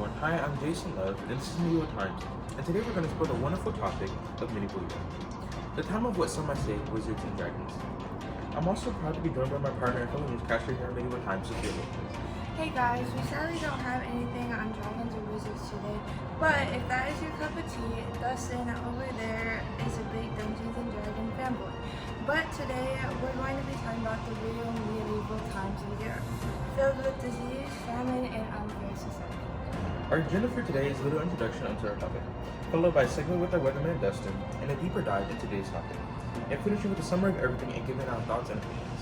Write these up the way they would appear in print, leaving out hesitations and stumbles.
everyone. Hi, I'm Jason Love, and this is Medieval Times, and today we're going to explore the wonderful topic of medieval Europe, the time of what some might say wizards and dragons. I'm also proud to be joined by my partner and fellow newscaster here at Medieval Times, Sophia Lopez. Hey guys, we sadly don't have anything on dragons or wizards today, but if that is your cup of tea, Dustin over there is a big Dungeons and Dragons fanboy. But today we're going to be talking about the real medieval times of Europe, filled with disease, famine, and unfair society. Our agenda for today is a little introduction onto our topic, followed by a segment with our weatherman Dustin, and a deeper dive into today's topic, and finishing with a summary of everything and giving our thoughts and opinions.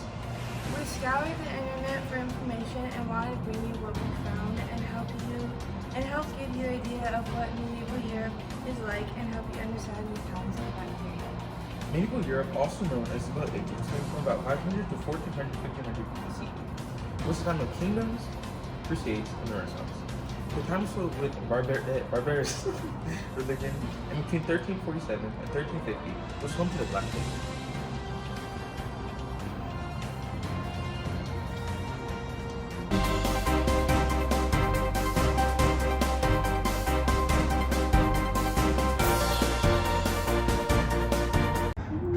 We scoured the internet for information and wanted to bring you what we found and help give you an idea of what medieval Europe is like and help you understand these times of that period. Medieval Europe, also known as the Middle Ages, spans from about 500 to 1400 BC. It was a time of kingdoms, crusades, and the Renaissance. The time was filled with barbarous religion, and between 1347 and 1350 was home to the Black Plague.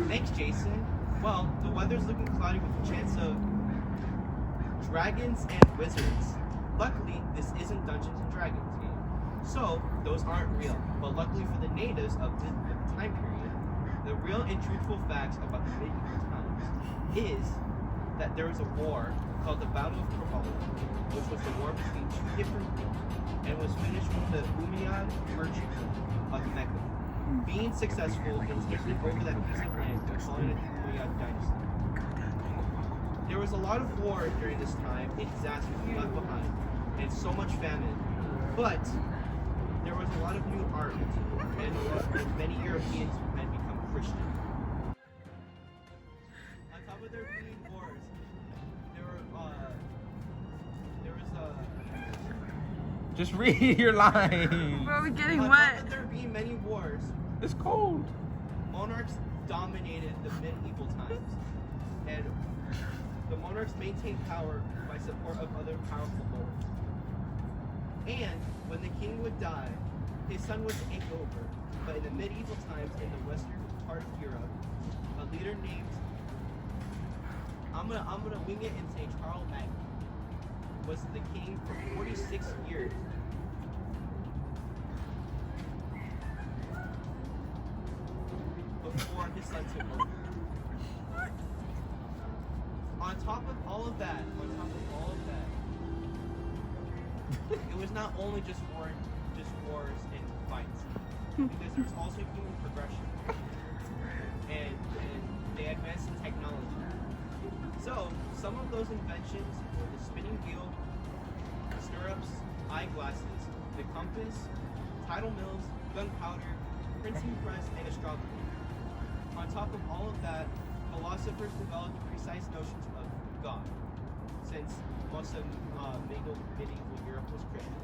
Thanks, Jason. Well, the weather's looking cloudy with a chance of dragons and wizards. Luckily, this isn't Dungeons and Dragons game, so those aren't real. But luckily for the natives of the time period, the real and truthful facts about the medieval times is that there was a war called the Battle of Trafalgar, which was the war between two different groups, and was finished with the Umayyad merchant of Mecca being successful in taking over that piece of land and calling it the Umayyad dynasty. There was a lot of war during this time and disaster left behind, and so much famine. But there was a lot of new art, and many Europeans had become Christian. On top of there being wars, there was Just read your line. Bro, we're getting on wet. top of there being many wars, It's cold. monarchs dominated the medieval times, and the monarchs maintained power by support of other powerful lords. And when the king would die, his son would take over. But in the medieval times, in the western part of Europe, a leader named I'm gonna wing it and say Charles Magny was the king for 46 years. Before his son took over. On top of all of that, it was not only just wars and fights, because there was also human progression, and they advanced in technology. So some of those inventions were the spinning wheel, the stirrups, eyeglasses, the compass, tidal mills, gunpowder, printing press, and astrology. On top of all of that, philosophers developed precise notions of God, since most of medieval Europe was Christian.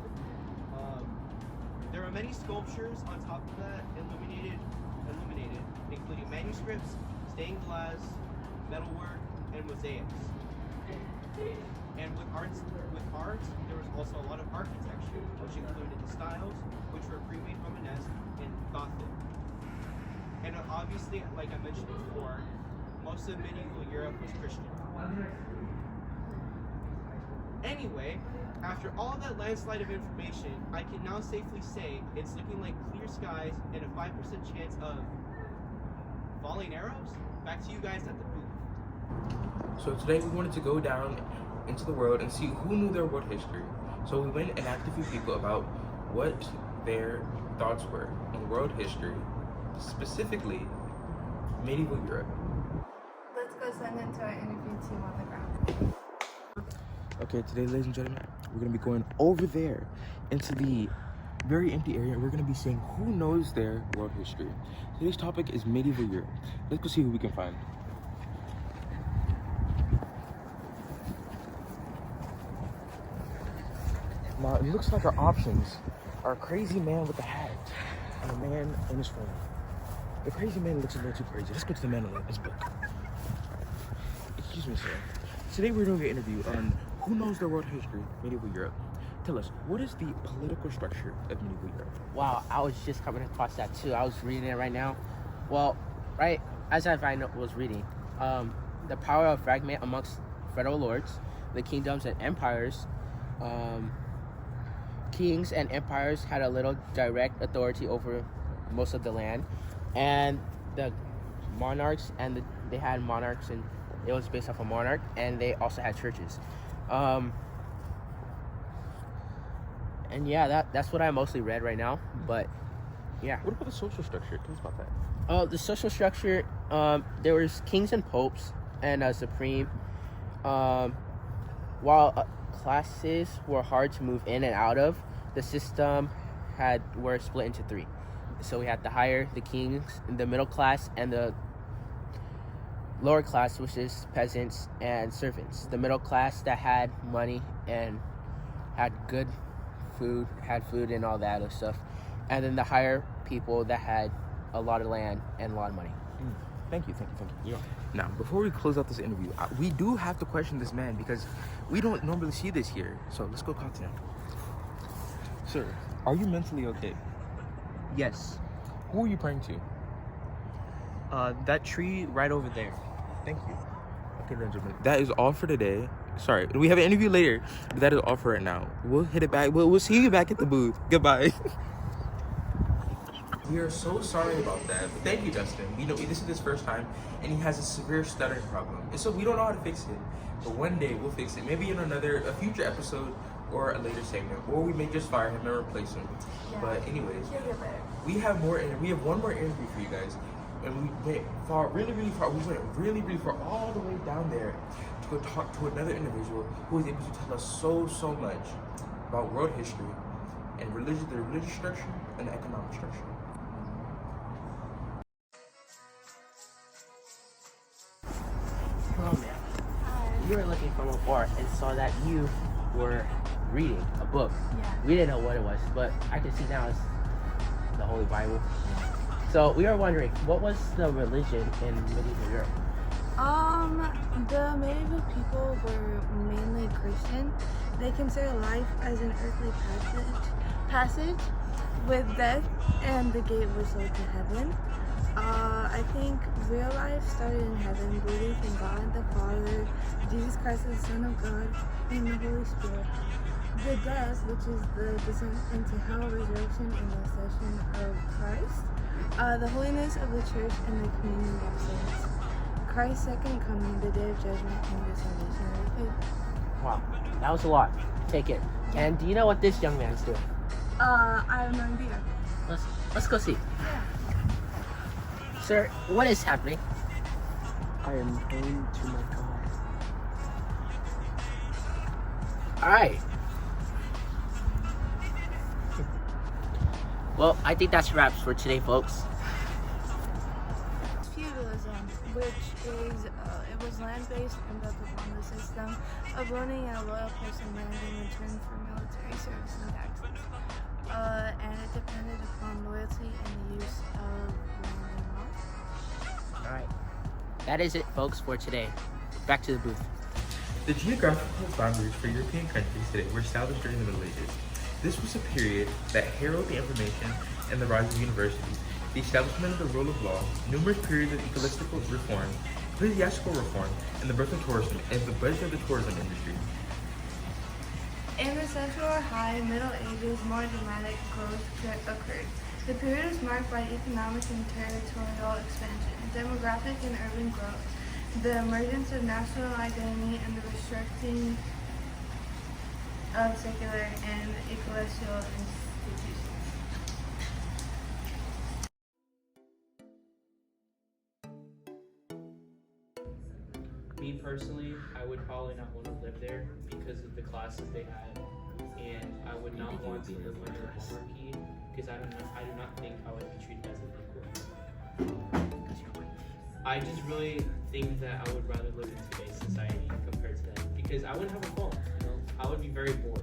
There are many sculptures on top of that illuminated, including manuscripts, stained glass, metalwork, and mosaics. And with art, there was also a lot of architecture, which included the styles, which were pre-made Romanesque and Gothic. And obviously, like I mentioned before, most of medieval Europe was Christian. Anyway, after all that landslide of information, I can now safely say it's looking like clear skies and a 5% chance of falling arrows. Back to you guys at the booth. So today we wanted to go down into the world and see who knew their world history. So we went and asked a few people about what their thoughts were on world history, specifically medieval Europe. Let's go send it to our interview team on the ground. Okay, today, ladies and gentlemen, we're going to be going over there into the very empty area. We're going to be seeing who knows their world history. Today's topic is medieval Europe. Let's go see who we can find. Now, it looks like our options are a crazy man with a hat and a man in his phone. The crazy man looks a little too crazy. Let's go to the man in his book. Excuse me, sir. Today we're doing an interview on who knows their world history, medieval Europe. tell us, what is the political structure of medieval Europe? Wow, I was just coming across that too. I was reading it right now. Well, right as I was reading, the power of fragment amongst federal lords, the kingdoms and empires. Kings and empires had a little direct authority over most of the land, and the monarchs they had monarchs, and it was based off a monarch, and they also had churches. And yeah, that's what I mostly read right now. But yeah. What about the social structure? Tell us about that. The social structure, there was kings and popes and a supreme. While classes were hard to move in and out of, the system were split into three. So we had the kings, the middle class, and the lower class, which is peasants and servants. The middle class that had money and had good food, and all that other stuff, and then the higher people that had a lot of land and a lot of money. Thank you. Yeah. Now, before we close out this interview, we do have to question this man because we don't normally see this here. So let's go talk to him. Sir, are you mentally okay? Yes. Who are you praying to? That tree right over there. Thank you. Okay, then, gentlemen, that is all for today. Sorry, we have an interview later, but that is all for right now. We'll hit it back. We'll see you back at the booth. Goodbye. We are so sorry about that. But thank you, Justin. We know this is his first time, and he has a severe stuttering problem. And so we don't know how to fix it. But one day we'll fix it. Maybe in a future episode or a later segment, or we may just fire him and replace him. Yeah. But anyways, we have one more interview for you guys, and we went far, really far. We went really far, all the way down there to go talk to another individual who was able to tell us so much about world history and the religious structure and the economic structure. Hello, ma'am. Hi. You were looking from afar and saw that you were reading a book. Yeah. We didn't know what it was, but I can see now it's the Holy Bible. So we are wondering, what was the religion in medieval Europe? The medieval people were mainly Christian. They considered life as an earthly passage with death, and the gate was led to heaven. I think real life started in heaven, belief in God the Father, Jesus Christ the Son of God, and the Holy Spirit. The death, which is the descent into hell, resurrection, and the ascension of Christ. The holiness of the church and the communion of saints. Christ's second coming, the day of judgment, and the salvation of the faith. Wow, that was a lot. Take it. And do you know what this young man's doing? I have no idea. Let's go see. Yeah. Sir, what is happening? I am praying to my God. Alright. Well, I think that's wraps for today, folks. Feudalism, which is, it was land-based and built upon the system of owning a loyal person land in return for military service and taxes. And it depended upon loyalty and the use of land and law. Alright. That is it, folks, for today. Back to the booth. The geographical boundaries for European countries today were established during the Middle Ages. This was a period that heralded the information and the rise of universities, the establishment of the rule of law, numerous periods of ecclesiastical reform, and the birth of tourism and the birth of the tourism industry. In the Central or High Middle Ages, more dramatic growth occurred. The period was marked by economic and territorial expansion, demographic and urban growth, the emergence of national identity, and the restricting of secular and ecclesiastical institutions. Me personally, I would probably not want to live there because of the classes they had, and I would not want to live under a monarchy because I do not think I would be treated as an equal. I just really think that I would rather live in today's society compared to that because I wouldn't have a phone. You know, I would be very bored,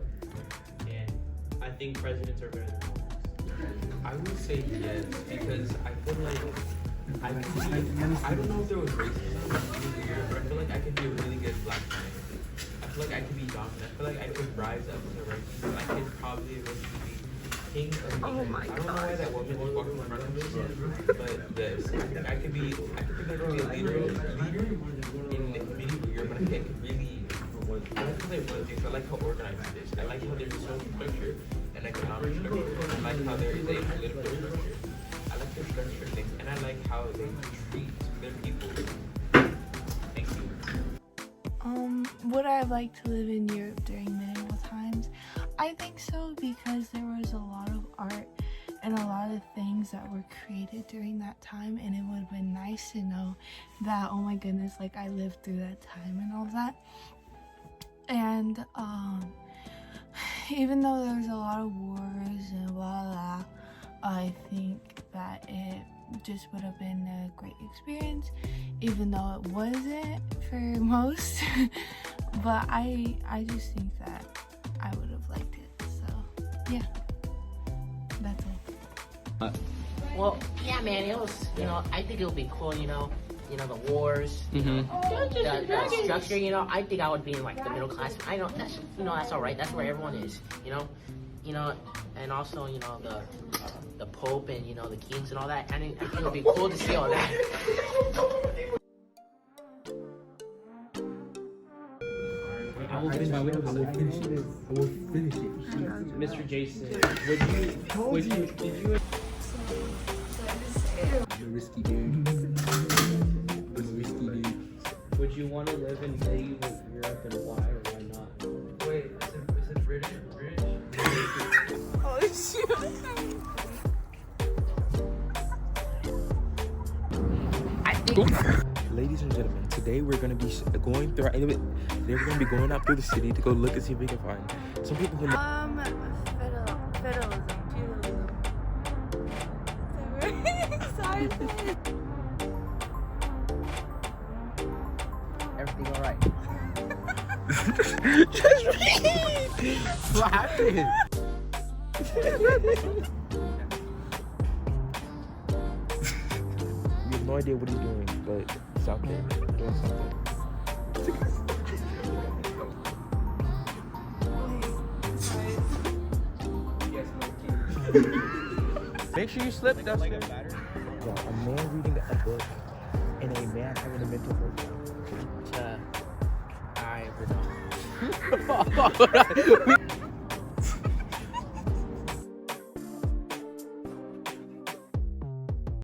and I think presidents are better than monarchs. I would say yes because I feel like I don't know if there was racism in Europe, but I feel like I could be a really good black man. I feel like I could be dominant. I feel like I could rise up in the rankings. I king of nature. Oh my I don't know why that woman is walking in front of me, but yes, I could think I could be a leader in medieval Europe, but I think I could really, I like how they run things. I like how organized it is. I like how there's a social structure and economic structure. I like how there is a political structure. I like the structure of things, and I like how they treat their people. Thank you. Would I like to live in Europe during medieval times? I think so, because there was a lot of art and a lot of things that were created during that time, and it would have been nice to know that, oh my goodness, like I lived through that time and all that. And even though there was a lot of wars and blah blah, I think that it just would have been a great experience, even though it wasn't for most. But I just think that I would have liked it. So yeah, that's all. Well, yeah, man, it was, I think it would be cool, the wars, the structure, I think I would be in like the middle class. I know that's, that's all right. That's where everyone is, and also, the Pope and, the kings and all that. I think it would be cool to see all that. I will finish it. Mr. Jason, did you I'm a risky dude. would you want to live in medieval Europe, and why or why not? Wait, is it British? Oh shoot. Ladies and gentlemen, today we're gonna be going through. Today we're gonna be going out through the city to go look and see if we can find some people who. Fiddlism. Excited. Everything all right? What happened? We have no idea what he's doing, but he's out there doing something. Make sure you slip downstairs. Yeah, a man reading a book and a man having a mental breakdown. I would not.